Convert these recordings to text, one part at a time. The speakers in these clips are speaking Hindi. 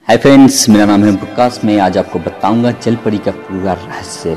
हाय फ्रेंड्स, मेरा नाम है प्रकाश। मैं आज आपको बताऊंगा जलपरी का पूरा रहस्य।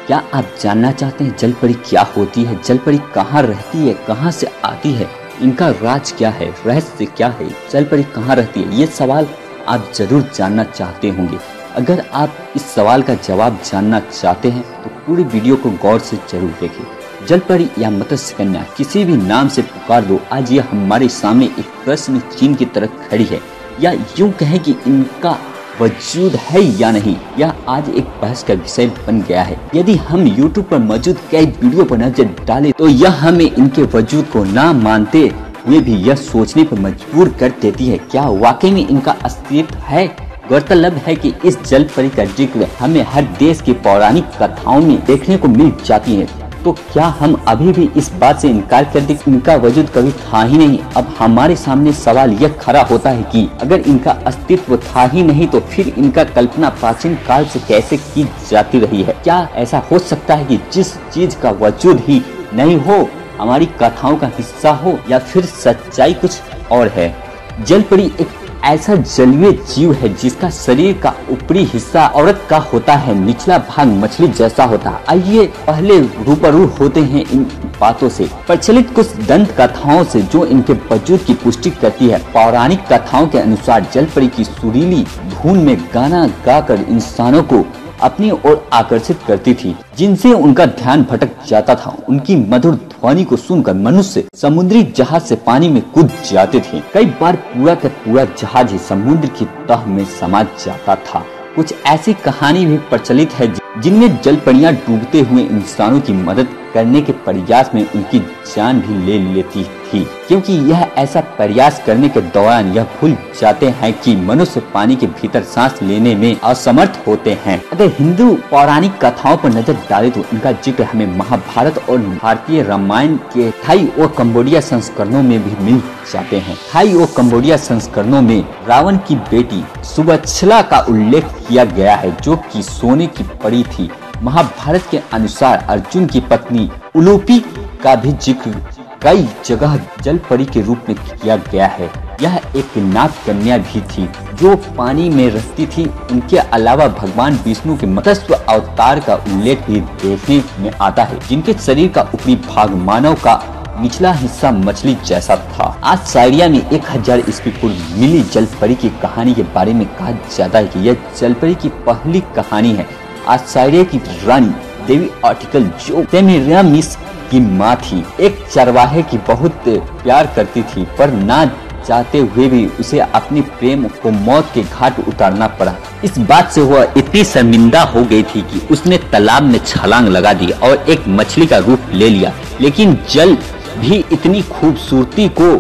क्या आप जानना चाहते हैं जलपरी क्या होती है, जलपरी कहाँ रहती है, कहाँ से आती है, इनका राज क्या है, रहस्य क्या है, जलपरी कहाँ रहती है, ये सवाल आप जरूर जानना चाहते होंगे। अगर आप इस सवाल का जवाब जानना चाहते हैं तो पूरी वीडियो को गौर से जरूर देखें। जलपरी या मत्स्य कन्या किसी भी नाम से पुकार दो, आज यह हमारे सामने एक प्रश्न चिन्ह की तरह खड़ी है, या यूं कहें कि इनका वजूद है या नहीं, यह आज एक बहस का विषय बन गया है। यदि हम YouTube पर मौजूद कई वीडियो पर नजर डालें तो यह हमें इनके वजूद को ना मानते हुए भी यह सोचने पर मजबूर कर देती है, क्या वाकई में इनका अस्तित्व है। गौरतलब है कि इस जलपरी का जिक्र हमें हर देश की पौराणिक कथाओं में देखने को मिल जाती है। तो क्या हम अभी भी इस बात से इनकार कर दें कि इनका वजूद कभी था ही नहीं। अब हमारे सामने सवाल यह खड़ा होता है कि अगर इनका अस्तित्व था ही नहीं तो फिर इनका कल्पना प्राचीन काल से कैसे की जाती रही है। क्या ऐसा हो सकता है कि जिस चीज का वजूद ही नहीं हो हमारी कथाओं का हिस्सा हो, या फिर सच्चाई कुछ और है। जलपरी एक ऐसा जलीय जीव है जिसका शरीर का ऊपरी हिस्सा औरत का होता है, निचला भाग मछली जैसा होता है। आइए पहले रूबरू होते हैं इन बातों से। प्रचलित कुछ दंत कथाओं से जो इनके वजूद की पुष्टि करती है। पौराणिक कथाओं के अनुसार जलपरी की सुरीली धुन में गाना गाकर इंसानों को अपनी ओर आकर्षित करती थी, जिनसे उनका ध्यान भटक जाता था। उनकी मधुर ध्वनि को सुनकर मनुष्य समुद्री जहाज से पानी में कूद जाते थे। कई बार पूरा का पूरा जहाज ही समुद्र की तह में समा जाता था। कुछ ऐसी कहानी भी प्रचलित है जिनमें जलपरियां डूबते हुए इंसानों की मदद करने के प्रयास में उनकी जान भी ले लेती थी, क्योंकि यह ऐसा प्रयास करने के दौरान यह भूल जाते हैं कि मनुष्य पानी के भीतर सांस लेने में असमर्थ होते हैं। अगर हिंदू पौराणिक कथाओं पर नजर डालें तो इनका जिक्र हमें महाभारत और भारतीय रामायण के थाई और कंबोडिया संस्करणों में भी मिल जाते हैं। थाई और कंबोडिया संस्करणों में रावण की बेटी सुबच्छला का उल्लेख किया गया है, जो कि सोने की परी थी। महाभारत के अनुसार अर्जुन की पत्नी उलूपी का भी जिक्र कई जगह जलपरी के रूप में किया गया है। यह एक नाग कन्या भी थी जो पानी में रहती थी। उनके अलावा भगवान विष्णु के मत्स्य अवतार का उल्लेख भी देखने में आता है, जिनके शरीर का ऊपरी भाग मानव का निचला हिस्सा मछली जैसा था। आज साइरिया में 1000 ईस्वी पूर्व मिली जलपरी की कहानी के बारे में कहा जाता है कि यह जलपरी की पहली कहानी है। आज साइरिया की रानी देवी आर्टिकल, जो सेमिरामिस की माँ थी, एक चरवाहे की बहुत प्यार करती थी, पर ना चाहते हुए भी उसे अपने प्रेम को मौत के घाट उतारना पड़ा। इस बात से वह इतनी शर्मिंदा हो गई थी कि उसने तालाब में छलांग लगा दी और एक मछली का रूप ले लिया। लेकिन जल भी इतनी खूबसूरती को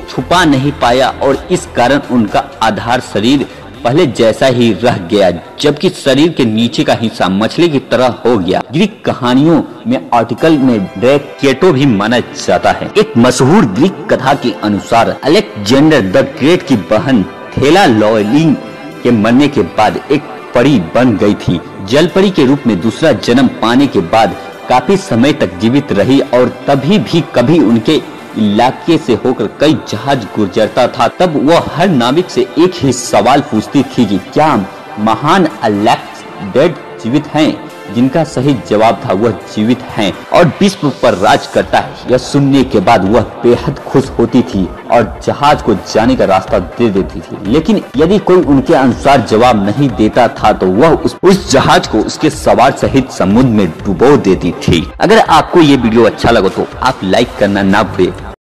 छुपा नहीं पाया और इस कारण उनका आधार शरीर पहले जैसा ही रह गया, जबकि शरीर के नीचे का हिस्सा मछली की तरह हो गया। ग्रीक कहानियों में आर्टिकल में ड्रैकेटो भी माना जाता है। एक मशहूर ग्रीक कथा के अनुसार अलेक्जेंडर द ग्रेट की बहन थेलालोलिन के मरने के बाद एक परी बन गई थी। जलपरी के रूप में दूसरा जन्म पाने के बाद काफी समय तक जीवित रही और तभी भी कभी उनके इलाके से होकर कई जहाज गुजरता था, तब वह हर नाविक से एक ही सवाल पूछती थी कि क्या महान अलेक्जेंडर जीवित हैं? जिनका सही जवाब था वह जीवित हैं और विश्व पर राज करता है। यह सुनने के बाद वह बेहद खुश होती थी और जहाज को जाने का रास्ता दे देती थी। लेकिन यदि कोई उनके अनुसार जवाब नहीं देता था तो वह उस जहाज को उसके सवार सहित समुद्र में डुबो देती थी। अगर आपको ये वीडियो अच्छा लगा तो आप लाइक करना ना भूलें